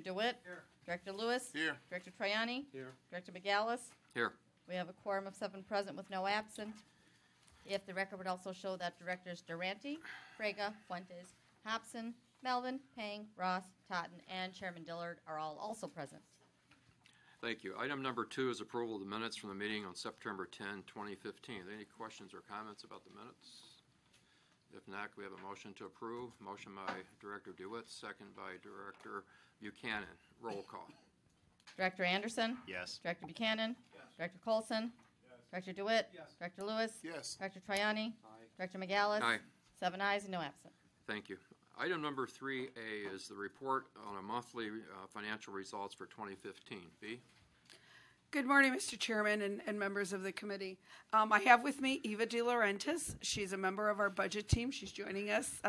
Director DeWitt. Here. Director Lewis. Here. Director Triani. Here. Director McGallis. Here. We have a quorum of 7 present with no absent. If the record would also show that Directors Durante, Frega, Fuentes, Hobson, Melvin, Pang, Ross, Totten, and Chairman Dillard are all also present. Thank you. Item number 2 is approval of the minutes from the meeting on September 10, 2015. Any questions or comments about the minutes? If not, we have a motion to approve. Motion by Director DeWitt, second by Director Buchanan. Roll call. Director Anderson. Yes. Director Buchanan. Yes. Director Colson. Yes. Director DeWitt. Yes. Director Lewis. Yes. Director Triani. Aye. Director McGallis. Aye. 7 ayes and no absent. Thank you. Item number 3A is the report on a monthly financial results for 2015. B? Good morning, Mr. Chairman and members of the committee. I have with me Eva De Laurentiis. She's a member of our budget team. She's joining us.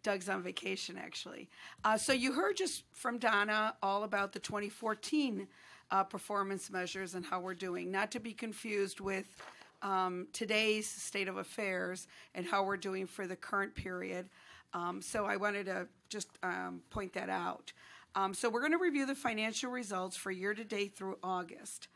Doug's on vacation, actually. So you heard just from Donna all about the 2014 performance measures and how we're doing, not to be confused with today's state of affairs and how we're doing for the current period. So I wanted to just point that out. So we're going to review the financial results for year-to-date through August.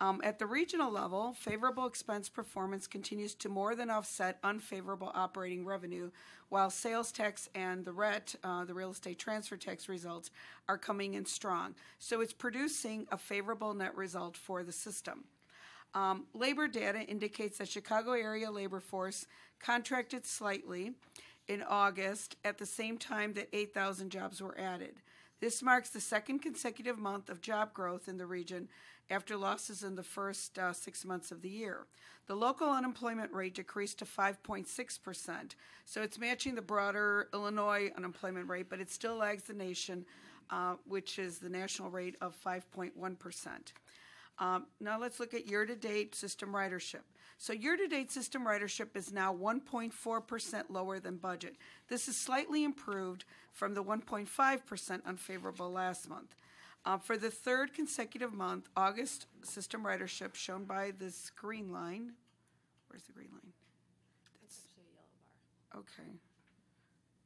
At the regional level, favorable expense performance continues to more than offset unfavorable operating revenue, while sales tax and the RET, the real estate transfer tax results, are coming in strong. So it's producing a favorable net result for the system. Labor data indicates that Chicago area labor force contracted slightly in August at the same time that 8,000 jobs were added. This marks the second consecutive month of job growth in the region after losses in the first 6 months of the year. The local unemployment rate decreased to 5.6%, so it's matching the broader Illinois unemployment rate, but it still lags the nation, which is the national rate of 5.1%. Now let's look at year-to-date system ridership. So year-to-date system ridership is now 1.4% lower than budget. This is slightly improved from the 1.5% unfavorable last month. For the third consecutive month, August system ridership shown by this green line. Where's the green line? That's a yellow bar. Okay.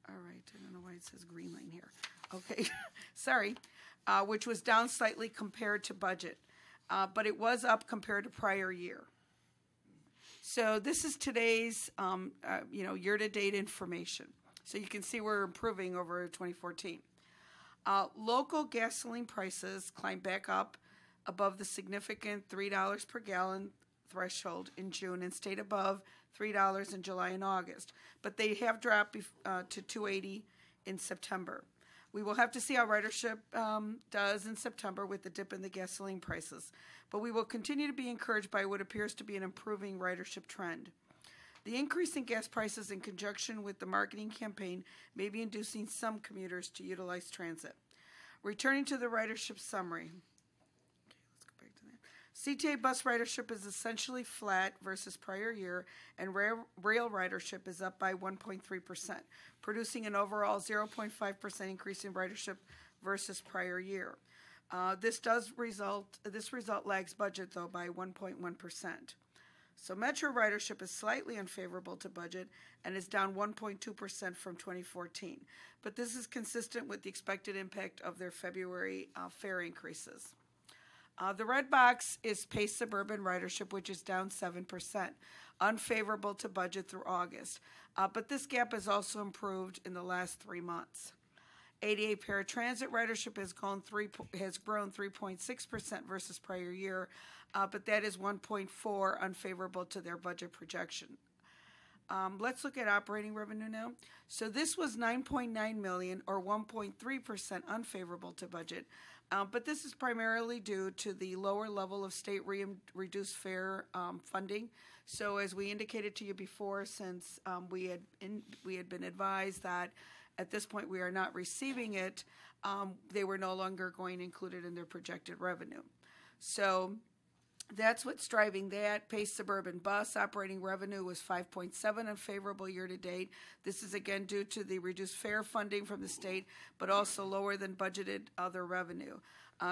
All right. I don't know why it says green line here. Okay. Sorry. Which was down slightly compared to budget, but it was up compared to prior year. So this is today's, year-to-date information. So you can see we're improving over 2014. Local gasoline prices climbed back up above the significant $3 per gallon threshold in June and stayed above $3 in July and August. But they have dropped to $2.80 in September. We will have to see how ridership does in September with the dip in the gasoline prices. But we will continue to be encouraged by what appears to be an improving ridership trend. The increase in gas prices in conjunction with the marketing campaign may be inducing some commuters to utilize transit. Returning to the ridership summary. Okay, let's go back to that. CTA bus ridership is essentially flat versus prior year, and rail ridership is up by 1.3%, producing an overall 0.5% increase in ridership versus prior year. This result lags budget, though, by 1.1%. So Metro ridership is slightly unfavorable to budget and is down 1.2% from 2014. But this is consistent with the expected impact of their February fare increases. The red box is Pace Suburban ridership, which is down 7%, unfavorable to budget through August. But this gap has also improved in the last 3 months. ADA paratransit ridership has grown 3.6% versus prior year, but that is 1.4% unfavorable to their budget projection. Let's look at operating revenue now. So this was $9.9 million, or 1.3% unfavorable to budget, but this is primarily due to the lower level of state reduced fare funding. So as we indicated to you before, since we had been advised that at this point we are not receiving it, they were no longer going to include it in their projected revenue. So that's what's driving that. Pace Suburban Bus operating revenue was 5.7 unfavorable year to date. This is again due to the reduced fare funding from the state, but also lower than budgeted other revenue,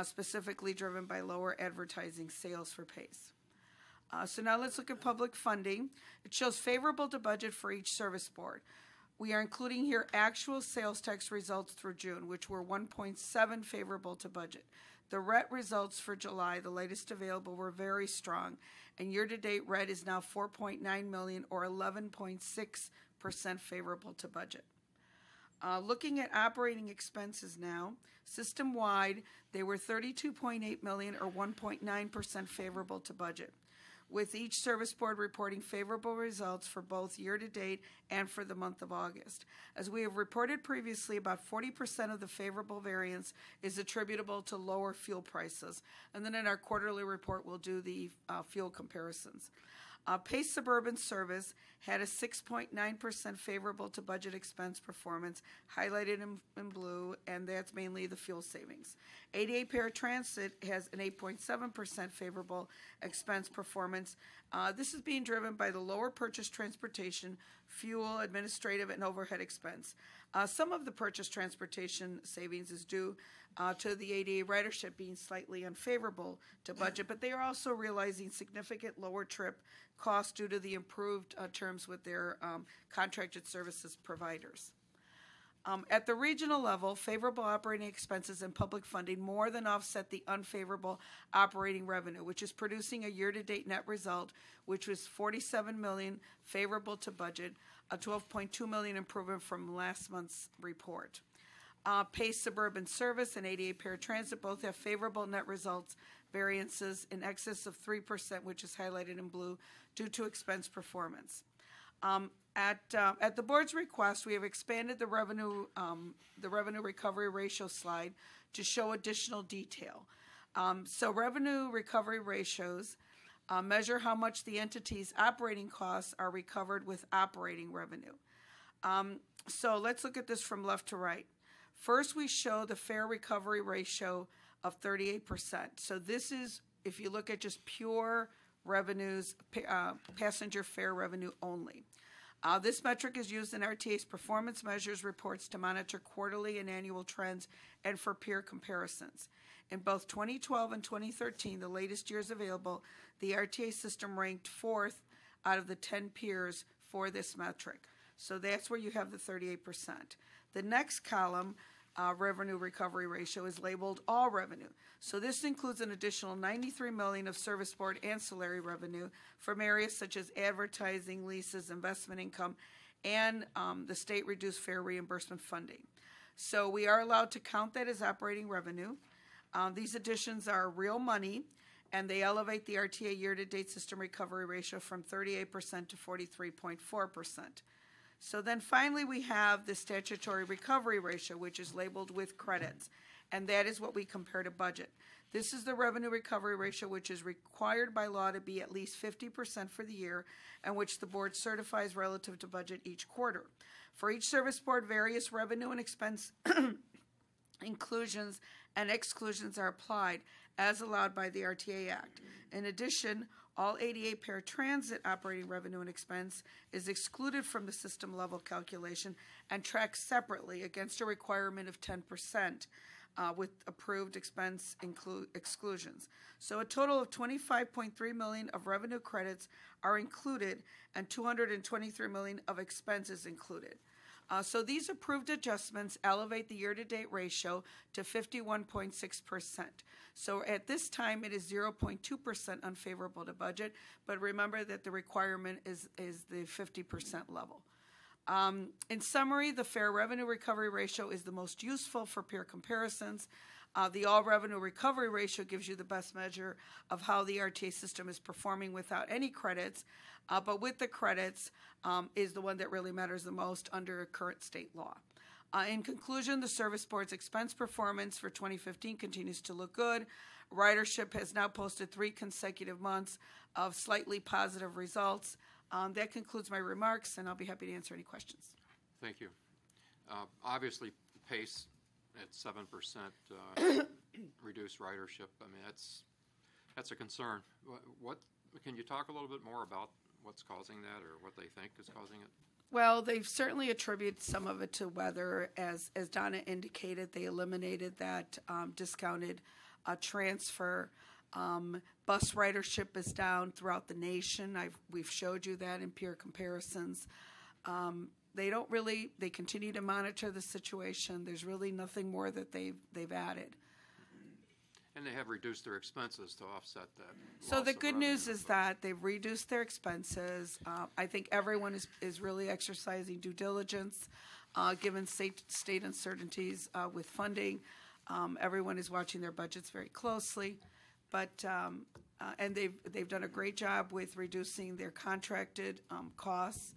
specifically driven by lower advertising sales for Pace. So now let's look at public funding. It shows favorable to budget for each service board. We are including here actual sales tax results through June, which were 1.7 favorable to budget. The RET results for July, the latest available, were very strong, and year-to-date RET is now 4.9 million or 11.6% favorable to budget. Looking at operating expenses now, system-wide, they were 32.8 million or 1.9% favorable to budget, with each service board reporting favorable results for both year-to-date and for the month of August. As we have reported previously, about 40% of the favorable variance is attributable to lower fuel prices. And then in our quarterly report, we'll do the fuel comparisons. Pace Suburban Service had a 6.9% favorable to budget expense performance, highlighted in blue, and that's mainly the fuel savings. ADA Paratransit has an 8.7% favorable expense performance. This is being driven by the lower purchase transportation, fuel, administrative, and overhead expense. Some of the purchase transportation savings is due to the ADA ridership being slightly unfavorable to budget, but they are also realizing significant lower trip costs due to the improved terms with their contracted services providers. At the regional level, favorable operating expenses and public funding more than offset the unfavorable operating revenue, which is producing a year-to-date net result, which was 47 million favorable to budget, a 12.2 million improvement from last month's report. Pace Suburban Service and ADA Paratransit both have favorable net results variances in excess of 3%, which is highlighted in blue, due to expense performance. At the board's request, we have expanded the revenue recovery ratio slide to show additional detail. So revenue recovery ratios measure how much the entity's operating costs are recovered with operating revenue. So let's look at this from left to right. First, we show the fare recovery ratio of 38%. So this is, if you look at just pure revenues, passenger fare revenue only. This metric is used in RTA's performance measures reports to monitor quarterly and annual trends and for peer comparisons. In both 2012 and 2013, the latest years available, the RTA system ranked 4th out of the 10 peers for this metric. So that's where you have the 38%. The next column, revenue recovery ratio, is labeled all revenue. So this includes an additional 93 million of service board ancillary revenue from areas such as advertising, leases, investment income, and the state reduced fare reimbursement funding. So we are allowed to count that as operating revenue. These additions are real money, and they elevate the RTA year-to-date system recovery ratio from 38% to 43.4%. So then finally we have the statutory recovery ratio, which is labeled with credits, and that is what we compare to budget. This is the revenue recovery ratio, which is required by law to be at least 50% for the year, and which the board certifies relative to budget each quarter. For each service board, various revenue and expense inclusions and exclusions are applied as allowed by the RTA Act. In addition, all ADA paratransit operating revenue and expense is excluded from the system level calculation and tracked separately against a requirement of 10% with approved expense exclusions. So a total of 25.3 million of revenue credits are included and 223 million of expenses included. So these approved adjustments elevate the year-to-date ratio to 51.6%. So at this time, it is 0.2% unfavorable to budget, but remember that the requirement is the 50% level. In summary, the fare revenue recovery ratio is the most useful for peer comparisons. The all revenue recovery ratio gives you the best measure of how the RTA system is performing without any credits, but with the credits is the one that really matters the most under current state law. In conclusion, the service board's expense performance for 2015 continues to look good. Ridership has now posted 3 consecutive months of slightly positive results. That concludes my remarks, and I'll be happy to answer any questions. Thank you. Obviously, pace at 7% reduced ridership. I mean, that's a concern. What can you talk a little bit more about what's causing that, or what they think is causing it? Well, they've certainly attributed some of it to weather. As Donna indicated, they eliminated that discounted transfer. Bus ridership is down throughout the nation. We've showed you that in peer comparisons. they don't really, they continue to monitor the situation. There's really nothing more that they've added. And they have reduced their expenses to offset that. So loss the of good revenue, news is but- that they've reduced their expenses. I think everyone is really exercising due diligence, given state uncertainties with funding. Everyone is watching their budgets very closely, but and they've done a great job with reducing their contracted costs,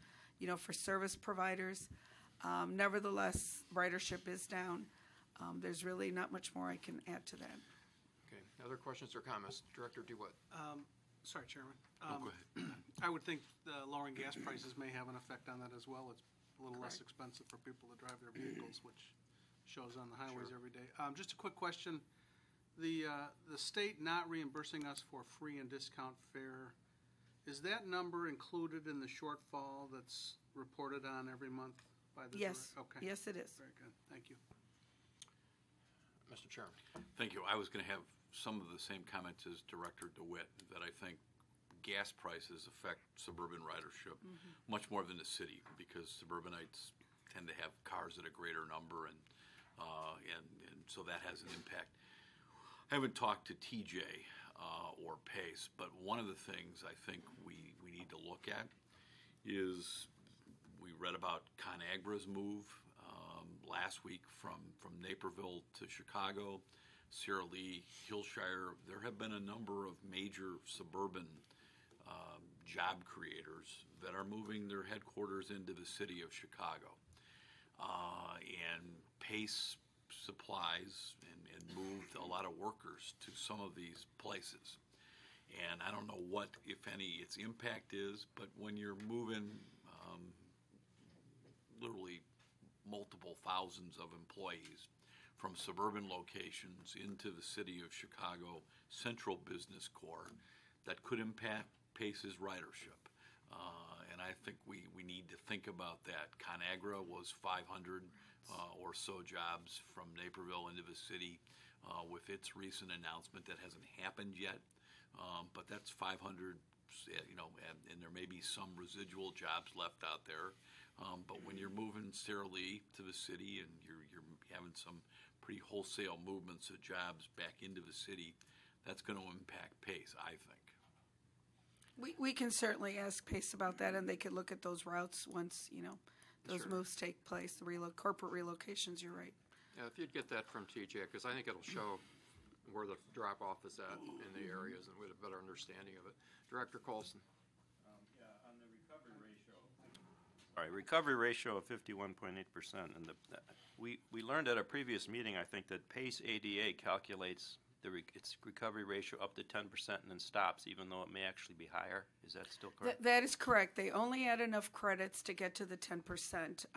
for service providers. Nevertheless, ridership is down. There's really not much more I can add to that. Okay, other questions or comments? Director DeWitt. Sorry, Chairman. Go ahead. I would think lowering gas prices may have an effect on that as well. It's a little less Correct. expensive for people to drive their vehicles, which shows on the highways Sure. every day. Just a quick question. The state not reimbursing us for free and discount fare, is that number included in the shortfall that's reported on every month by the Yes. Okay. Yes, it is. Very good. Thank you. Mr. Chairman. Thank you. I was going to have some of the same comments as Director DeWitt, that I think gas prices affect suburban ridership much more than the city, because suburbanites tend to have cars at a greater number, and so that has an impact. I haven't talked to TJ or Pace, but one of the things I think we need to look at is, we read about ConAgra's move last week from Naperville to Chicago, Sierra Lee, Hillshire. There have been a number of major suburban job creators that are moving their headquarters into the city of Chicago. And Pace supplies and moved a lot of workers to some of these places. And I don't know what, if any, its impact is, but when you're moving literally multiple thousands of employees from suburban locations into the city of Chicago central business core, that could impact Pace's ridership. And I think we need to think about that. ConAgra was 500 or so jobs from Naperville into the city with its recent announcement. That hasn't happened yet, but that's 500, and there may be some residual jobs left out there. But when you're moving Sierra Lee to the city and you're having some pretty wholesale movements of jobs back into the city, that's going to impact Pace, I think. We can certainly ask Pace about that, and they could look at those routes once, those Sure. moves take place, the corporate relocations, you're right. Yeah, if you'd get that from TJ, because I think it'll show where the drop-off is at in the areas, and we have a better understanding of it. Director Colson. On the recovery ratio. All right, recovery ratio of 51.8%, and we learned at a previous meeting, I think, that Pace ADA calculates its recovery ratio up to 10% and then stops, even though it may actually be higher. Is that still correct? That is correct. They only add enough credits to get to the 10%.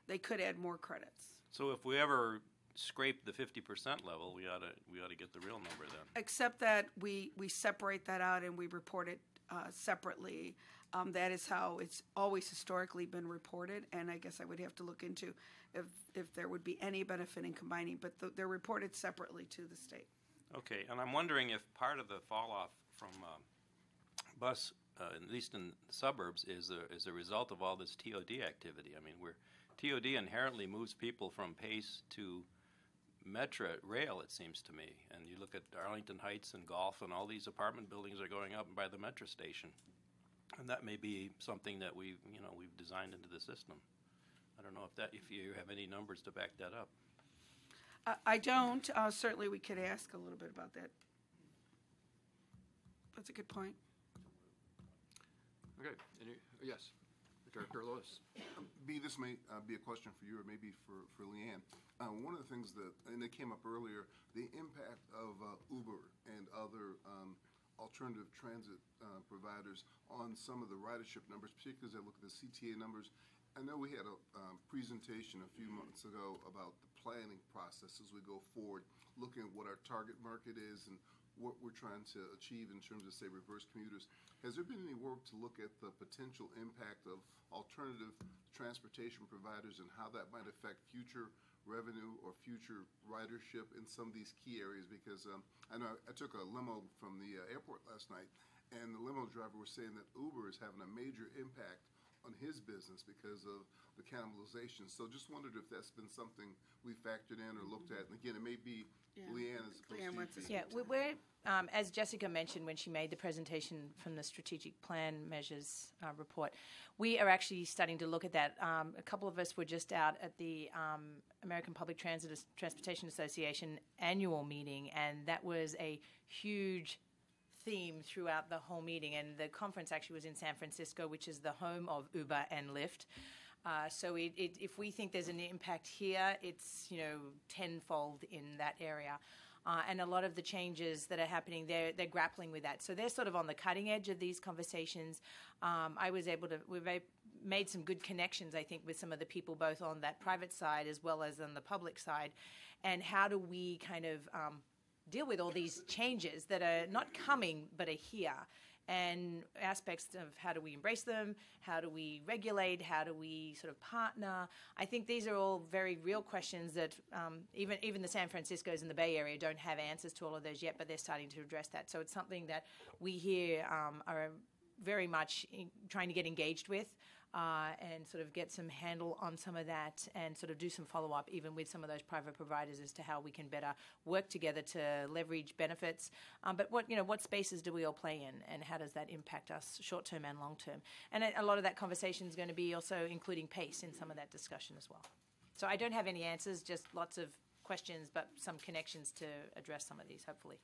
They could add more credits. So if we ever scrape the 50% level, we ought to get the real number then. Except that we separate that out and we report it separately. That is how it's always historically been reported, and I guess I would have to look into if there would be any benefit in combining, but they're reported separately to the state. Okay, and I'm wondering if part of the fall off from bus, at least in the suburbs, is a result of all this TOD activity. I mean, TOD inherently moves people from Pace to Metra rail, it seems to me. And you look at Arlington Heights and Gulf, and all these apartment buildings are going up by the Metra station, and that may be something that we've designed into the system. I don't know if you have any numbers to back that up. I don't. Certainly, we could ask a little bit about that. That's a good point. Okay, yes, Director Lewis. B, this may be a question for you or maybe for Leanne. One of the things and it came up earlier, the impact of Uber and other alternative transit providers on some of the ridership numbers, particularly as I look at the CTA numbers. I know we had a presentation a few months ago about the planning process as we go forward, looking at what our target market is and what we're trying to achieve in terms of, say, reverse commuters. Has there been any work to look at the potential impact of alternative transportation providers and how that might affect future revenue or future ridership in some of these key areas? Because I know I took a limo from the airport last night, and the limo driver was saying that Uber is having a major impact on his business because of the cannibalization. So just wondered if that's been something we factored in or looked at. And again, it may be Leanne as opposed Leanne to wants to you. speak. Yeah, we're, as Jessica mentioned when she made the presentation from the strategic plan measures report, we are actually starting to look at that. A couple of us were just out at the American Public Transportation Association annual meeting, and that was a huge theme throughout the whole meeting. And the conference actually was in San Francisco, which is the home of Uber and Lyft. So if we think there's an impact here, it's tenfold in that area. And a lot of the changes that are happening, they're grappling with that. So they're sort of on the cutting edge of these conversations. We've made some good connections, I think, with some of the people both on that private side as well as on the public side. And how do we kind of deal with all these changes that are not coming but are here? And aspects of how do we embrace them, how do we regulate, how do we sort of partner. I think these are all very real questions that even the San Franciscos and the Bay Area don't have answers to all of those yet, but they're starting to address that. So it's something that we here are very much trying to get engaged with and sort of get some handle on some of that and sort of do some follow-up even with some of those private providers as to how we can better work together to leverage benefits. But what spaces do we all play in, and how does that impact us short-term and long-term? And a lot of that conversation is going to be also including pace in some of that discussion as well. So I don't have any answers, just lots of questions, but some connections to address some of these, hopefully.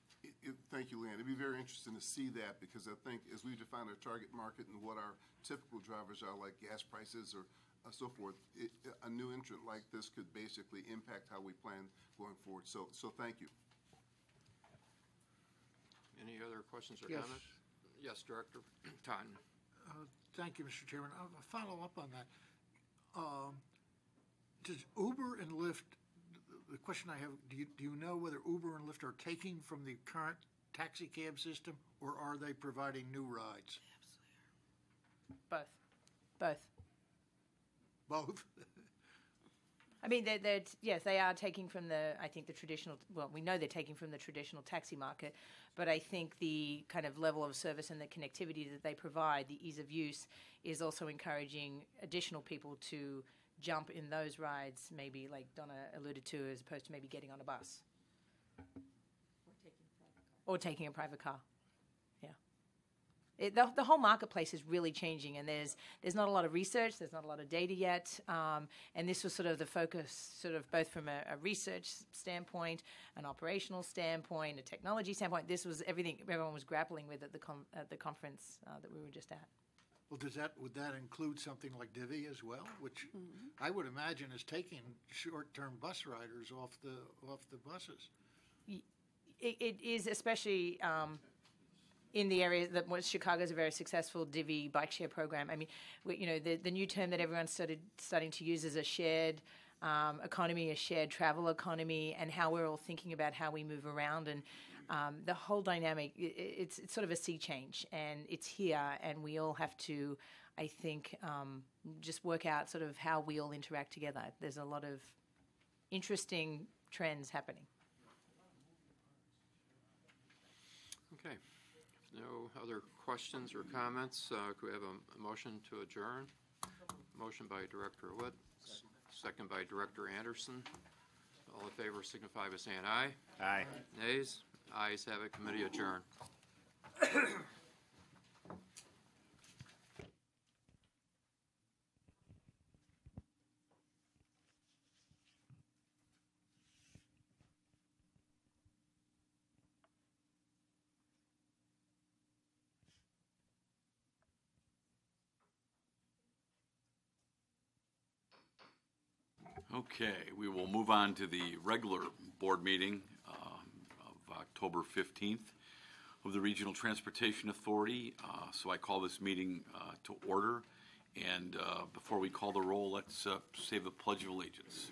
Thank you, Leanne. It'd be very interesting to see that because I think as we define our target market and what our typical drivers are, like gas prices or so forth, a new entrant like this could basically impact how we plan going forward. So thank you. Any other questions or Yes. comments? Yes, Director Totten. Thank you, Mr. Chairman. I'll follow up on that. Does Uber and Lyft, the question I have, do you know whether Uber and Lyft are taking from the current taxi cab system, or are they providing new rides? Both. Both? I mean, yes, they are taking from the traditional, well, we know they're taking from the traditional taxi market, but I think the kind of level of service and the connectivity that they provide, the ease of use, is also encouraging additional people to jump in those rides, maybe like Donna alluded to, as opposed to maybe getting on a bus. Or taking a private car. Yeah. The whole marketplace is really changing, and there's not a lot of research, there's not a lot of data yet, and this was sort of the focus, sort of both from a research standpoint, an operational standpoint, a technology standpoint. This was everything everyone was grappling with at the conference that we were just at. Well, would that include something like Divvy as well, which I would imagine is taking short-term bus riders off the buses? It is, especially in the area that Chicago's a very successful Divvy bike share program. I mean, the new term that everyone's starting to use is a shared economy, a shared travel economy, and how we're all thinking about how we move around. And the whole dynamic, it's sort of a sea change, and it's here, and we all have to, I think, just work out sort of how we all interact together. There's a lot of interesting trends happening. Okay. If no other questions or comments, could we have a motion to adjourn? Motion by Director Witt, second by Director Anderson. All in favor signify by saying aye. Aye. Nays? Ayes have it. Committee adjourned. Okay, we will move on to the regular board meeting of October 15th of the Regional Transportation Authority. So I call this meeting to order. And before we call the roll, let's say the Pledge of Allegiance.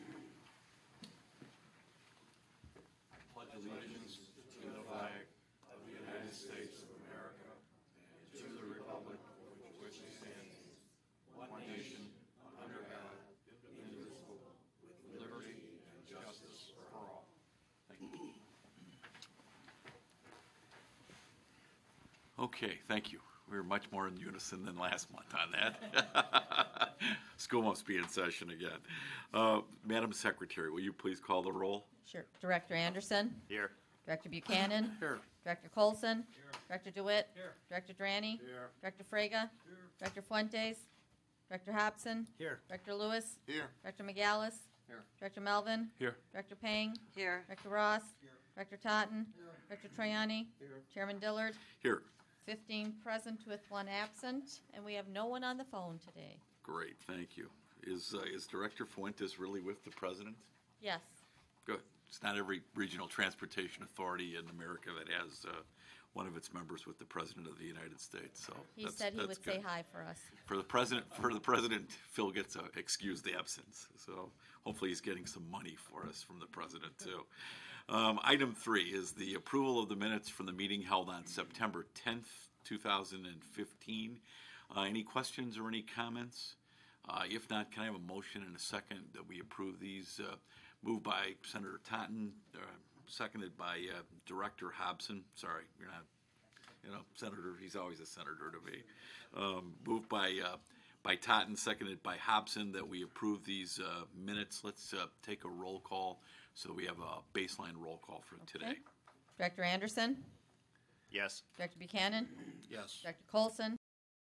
Pledge allegiance to the flag of the United States of America and to the republic for which it stands, one nation, under God, indivisible, with liberty and justice for all. Thank you. Okay, thank you. We were much more in unison than last month on that. School must be in session again. Madam Secretary, will you please call the roll? Sure. Director Anderson. Here. Director Buchanan. Here. Director Colson. Director DeWitt. Director Drani. Director Frega. Director Fuentes. Director Hobson. Here. Director Lewis. Here. Director McGallis. Director Melvin. Here. Director Pang. Here. Director Ross. Director Totten. Director Troyani. Chairman Dillard. Here. 15 present with 1 absent, and we have no one on the phone today. Great, thank you. Is Director Fuentes really with the president? Yes. Good. It's not every regional transportation authority in America that has one of its members with the President of the United States. So He said he would good. say hi for us. For the president, Phil gets a excused absence. So hopefully he's getting some money for us from the president too. Item 3 is the approval of the minutes from the meeting held on September 10th, 2015. Any questions or any comments? If not, can I have a motion and a second that we approve these? Moved by Senator Totten, seconded by Director Hobson. Sorry, you're not, Senator. He's always a senator to me. Moved by Totten, seconded by Hobson, that we approve these minutes. Let's take a roll call so we have a baseline roll call for today. Okay. Director Anderson. Yes. Director Buchanan. Yes. Director Colson.